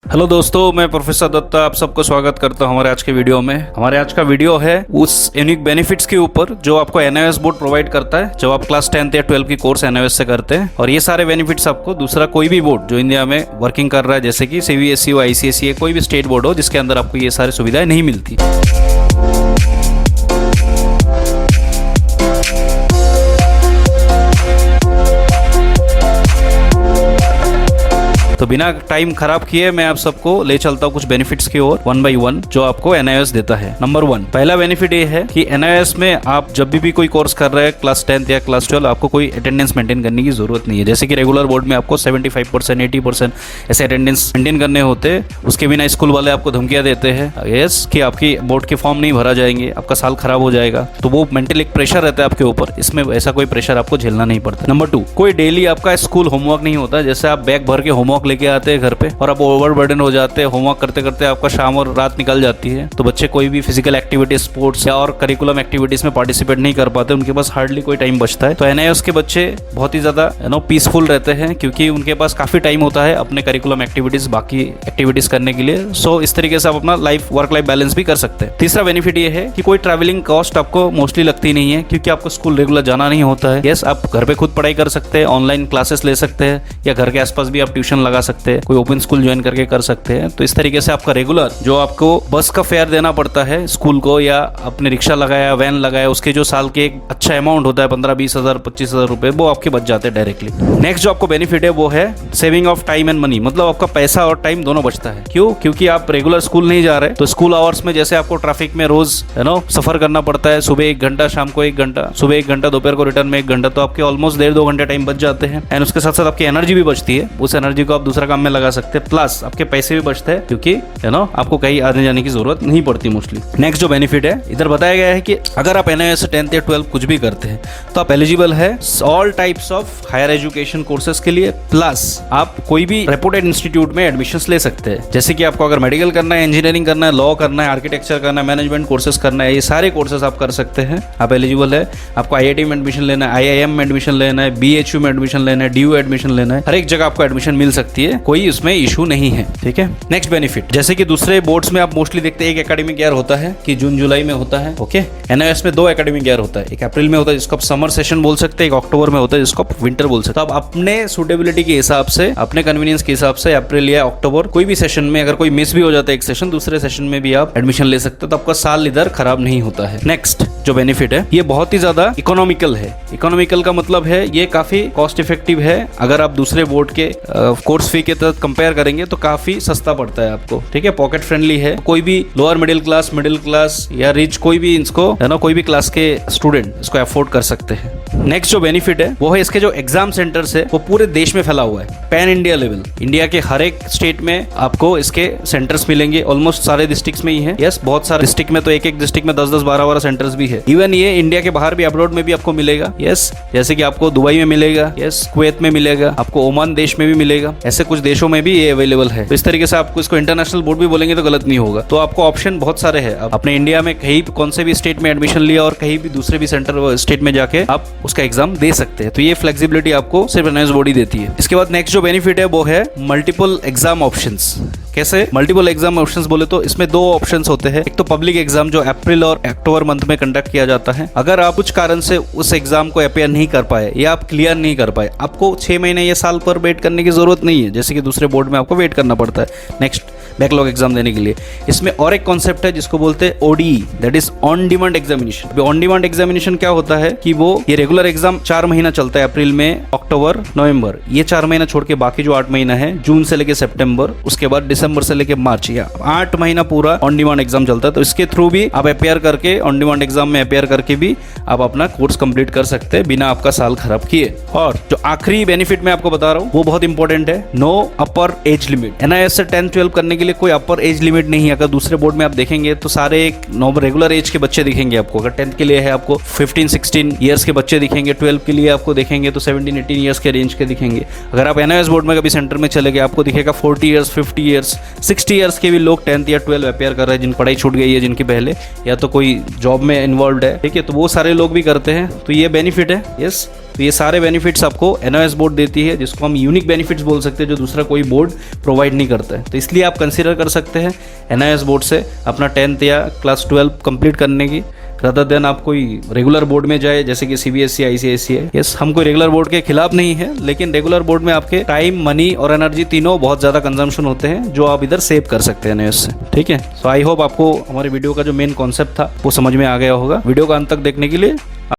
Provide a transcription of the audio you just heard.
Hello दोस्तों, मैं professor Dutta आप सबको स्वागत करता हूं हमारे आज के वीडियो में। हमारे आज का वीडियो है उस यूनिक बेनिफिट्स के ऊपर जो आपको एनआईओएस बोर्ड प्रोवाइड करता है जब आप क्लास 10th या 12th की कोर्स एनआईओएस से करते हैं। और ये सारे बेनिफिट्स आपको दूसरा कोई भी बोर्ड जो इंडिया में वर्किंग कर रहा है, जैसे कि सीबीएसई हो, आईसीएसई, कोई भी स्टेट बोर्ड हो, जिसके अंदर आपको ये सारी सुविधाएं नहीं मिलती। तो बिना टाइम खराब किए मैं आप सबको ले चलता हूँ कुछ बेनिफिट्स की ओर वन बाय वन जो आपको एनआईओएस देता है। नंबर 1, पहला बेनिफिट ये है कि एनआईओएस में आप जब भी कोई कोर्स कर रहे हैं क्लास 10th या क्लास 12, आपको कोई अटेंडेंस मेंटेन करने की जरूरत नहीं है। जैसे कि रेगुलर बोर्ड में आपको 75%, 80% ऐसे अटेंडेंस मेंटेन करने होते हैं। उसके बिना स्कूल वाले आपको धमकियां देते हैं यस कि आपकी बोर्ड के फॉर्म नहीं भरा जाएंगे, आपका साल खराब हो जाएगा। तो वो मेंटल एक प्रेशर रहता है आपके ऊपर, इसमें ऐसा कोई प्रेशर आपको झेलना नहीं पड़ता। नंबर 2, कोई डेली आपका स्कूल होमवर्क नहीं होता। जैसे आप बैग भर के होमवर्क लेके आते हैं घर पे और आप ओवरबर्डन हो जाते हैं, होमवर्क करते करते आपका शाम और रात निकल जाती है, तो बच्चे कोई भी फिजिकल एक्टिविटी, स्पोर्ट्स या और करिकुलम एक्टिविटीज में पार्टिसिपेट नहीं कर पाते, उनके पास हार्डली कोई टाइम बचता है। तो एनआईओएस के बच्चे बहुत ही ज्यादा पीसफुल रहते हैं क्योंकि उनके पास काफी टाइम होता है अपने करिकुलम एक्टिविटीज, बाकी एक्टिविटीज करने के लिए। सो इस तरीके से आप अपना वर्क लाइफ बैलेंस भी कर सकते हैं। तीसरा बेनिफिट ये है कि कोई ट्रैवलिंग कॉस्ट आपको मोस्टली लगती नहीं है क्योंकि आपको स्कूल रेगुलर जाना नहीं होता है। यस, आप घर पे खुद पढ़ाई कर सकते हैं, ऑनलाइन क्लासेस ले सकते हैं या घर के आसपास भी आप ट्यूशन लगा सकते हैं, कोई ओपन स्कूल ज्वाइन करके कर सकते हैं। तो इस तरीके से आपका रेगुलर जो आपको बस का फेयर देना पड़ता है स्कूल को, या अपने रिक्शा लगाया, वैन लगाया, उसके जो साल के एक अच्छा अमाउंट होता है 15-20 हज़ार 25 हज़ार रुपए, वो आपके बच जाते हैं डायरेक्टली। नेक्स्ट जो आपको बेनिफिट है वो है saving of time and money, मतलब आपका पैसा और टाइम दोनों बचता है। क्यों? क्योंकि आप रेगुलर स्कूल नहीं जा रहे, तो स्कूल आवर्स में जैसे आपको ट्रैफिक में रोज सफर करना पड़ता है, सुबह 1 घंटा, शाम को 1 घंटा, सुबह 1 घंटा, दोपहर को रिटर्न में 1 घंटा, तो आपके ऑलमोस्ट 1.5-2 घंटे टाइम बच जाते हैं। एंड उसके साथ साथ आपकी एनर्जी भी बचती है, उस एनर्जी को आप दूसरा काम में लगा सकते हैं, प्लस आपके पैसे भी बचते हैं क्योंकि आपको कहीं आने जाने की जरूरत नहीं पड़ती मोस्टली। नेक्स्ट जो बेनिफिट है इधर बताया गया है कि अगर आप एनआईओएस से 10th या 12th कुछ भी करते हैं तो आप एलिजिबल है all types of higher education courses के लिए, प्लस आप कोई भी रेपुटेड इंस्टीट्यूट में एडमिशंस ले सकते हैं। जैसे कि आपको अगर मेडिकल करना है, इंजीनियरिंग करना है, लॉ करना है, आर्किटेक्चर करना है, मैनेजमेंट कोर्सेज करना है, ये सारे कोर्सेज आप कर सकते हैं, आप एलिजिबल है। आपको आईआईटी में एडमिशन लेना है, आईआईएम में एडमिशन लेना है, बीएचयू में एडमिशन लेना है, डीयू एडमिशन लेना है, हर एक जगह आपको एडमिशन मिल सकती है, कोई उसमें इशू नहीं है। ठीक है। नेक्स्ट बेनिफिट, जैसे कि दूसरे बोर्ड्स में आप मोस्टली देखते हैं एक एकेडमिक ईयर होता है कि जून जुलाई में होता है, ओके। एनआईओएस में 2 एकेडमिक ईयर होता है, एक अप्रैल में होता है जिसको आप समर सेशन बोल सकते हैं, एक अक्टूबर में होता है जिसको आप विंटर बोल सकते हैं। तो आप अपने सूटेबिलिटी के हिसाब से, अपने कन्वीनियंस के हिसाब से अप्रैल या अक्टूबर कोई भी सेशन में अगर कोई मिस भी हो जाता है एक सेशन, दूसरे सेशन में भी आप एडमिशन ले सकते हैं, तो आपका साल इधर खराब नहीं होता है। नेक्स्ट जो बेनिफिट है ये बहुत ही ज्यादा इकोनॉमिकल है। इकोनॉमिकल का मतलब है ये काफी कॉस्ट इफेक्टिव है। अगर आप दूसरे बोर्ड के कोर्स फी के तहत कंपेयर करेंगे तो काफी सस्ता पड़ता है आपको। ठीक है, पॉकेट फ्रेंडली है। कोई भी लोअर मिडिल क्लास या रिच, कोई भी इसको कोई भी क्लास के स्टूडेंट इसको अफोर्ड कर सकते हैं। नेक्स्ट जो बेनिफिट है वो है इसके जो एग्जाम सेंटर्स है वो पूरे देश में फैला हुआ है, पैन इंडिया लेवल। इंडिया के हर एक स्टेट में आपको इसके सेंटर्स मिलेंगे, ऑलमोस्ट सारे डिस्ट्रिक्ट्स में ही है। यस, बहुत सारे डिस्ट्रिक्ट में तो एक डिस्ट्रिक्ट में 10-10, 12-12 सेंटर्स भी है। इवन ये इंडिया के बाहर भी, अब्रॉड में भी आपको मिलेगा। यस, जैसे कि आपको दुबई में मिलेगा, यस, कुवैत में मिलेगा, आपको ओमान देश में भी मिलेगा, ऐसे कुछ देशों में भी ये अवेलेबल है। तो इस तरीके से आपको इसको इंटरनेशनल बोर्ड भी बोलेंगे तो गलत नहीं होगा। तो आपको ऑप्शन बहुत सारे हैं, अपने इंडिया में कहीं कौन से भी स्टेट में एडमिशन लिया और कहीं भी दूसरे भी सेंटर स्टेट में जाके आप उसका एग्जाम दे सकते हैं। तो ये फ्लेक्सिबिलिटी आपको सिर्फ एनआईओएस बोर्ड ही देती है। इसके बाद नेक्स्ट जो बेनिफिट है वो है मल्टीपल एग्जाम ऑप्शंस। कैसे मल्टीपल एग्जाम ऑप्शंस बोले तो इसमें 2 ऑप्शंस होते हैं। एक तो पब्लिक एग्जाम जो अप्रैल और अक्टूबर मंथ में कंडक्ट किया जाता है। अगर आप कुछ कारण से उस एग्जाम को अपेयर नहीं कर पाए या आप क्लियर नहीं कर पाए, आपको 6 महीने या साल पर वेट करने की जरूरत नहीं है, जैसे कि दूसरे बोर्ड में आपको वेट करना पड़ता है नेक्स्ट बैकलॉग एग्जाम देने के लिए। इसमें और एक कॉन्सेप्ट है जिसको बोलते हैं ODE, that is on demand examination. On demand examination क्या होता है कि वो ये रेगुलर एग्जाम 4 महीना चलता है, अप्रैल में, अक्टूबर, नवंबर, ये 4 महीना छोड़ के बाकी जो 8 महीना है, जून से लेके सितंबर, उसके बाद दिसंबर से लेके मार्च, या 8 महीना पूरा ऑन डिमांड एग्जाम चलता है। तो इसके थ्रू भी आप अपेयर करके, ऑन डिमांड एग्जाम में अपेयर करके भी आप अपना कोर्स कंप्लीट कर सकते हैं बिना आपका साल खराब किए। और जो आखिरी बेनिफिट मैं आपको बता रहा हूँ वो बहुत इंपॉर्टेंट है, no upper age limit. NIOS से 10th-12th करने के लिए कोई अपर एज लिमिट नहीं है। अगर दूसरे बोर्ड में आप देखेंगे तो सारे एक रेगुलर एज के बच्चे दिखेंगे आपको। अगर 10th के लिए है आपको 15-16 ईयर्स के बच्चे दिखेंगे, 12th के लिए आपको देखेंगे तो 17-18 ईयर्स के रेंज के दिखेंगे। अगर आप एनआईओएस बोर्ड में कभी सेंटर में चले गए आपको दिखेगा 40 ईयर्स, 50 ईयर्स, 60 ईयर्स के भी लोग 10th या 12th अपेयर कर रहे हैं, जिनकी पढ़ाई छूट गई है, जिनकी पहले या तो कोई जॉब में इन्वॉल्व है। ठीक है, तो वो सारे लोग भी करते हैं। तो ये बेनिफिट है। यस, तो ये सारे बेनिफिट्स आपको NIOS बोर्ड देती है, जिसको हम यूनिक बेनिफिट्स बोल सकते हैं, जो दूसरा कोई बोर्ड प्रोवाइड नहीं करता है। तो इसलिए आप कंसिडर कर सकते हैं NIOS बोर्ड से अपना 10th या क्लास 12 कंप्लीट करने की, रादर देन आप कोई रेगुलर बोर्ड में जाए जैसे कि CBSE ICSE है। यस, हम कोई रेगुलर बोर्ड के खिलाफ नहीं है, लेकिन रेगुलर बोर्ड में आपके टाइम, मनी और एनर्जी तीनों बहुत ज़्यादा कंजम्पशन होते हैं, जो आप इधर सेव कर सकते हैं NIOS से। ठीक है, सो आई होप आपको हमारे वीडियो का जो मेन कॉन्सेप्ट था वो समझ में आ गया होगा। वीडियो का अंत तक देखने के लिए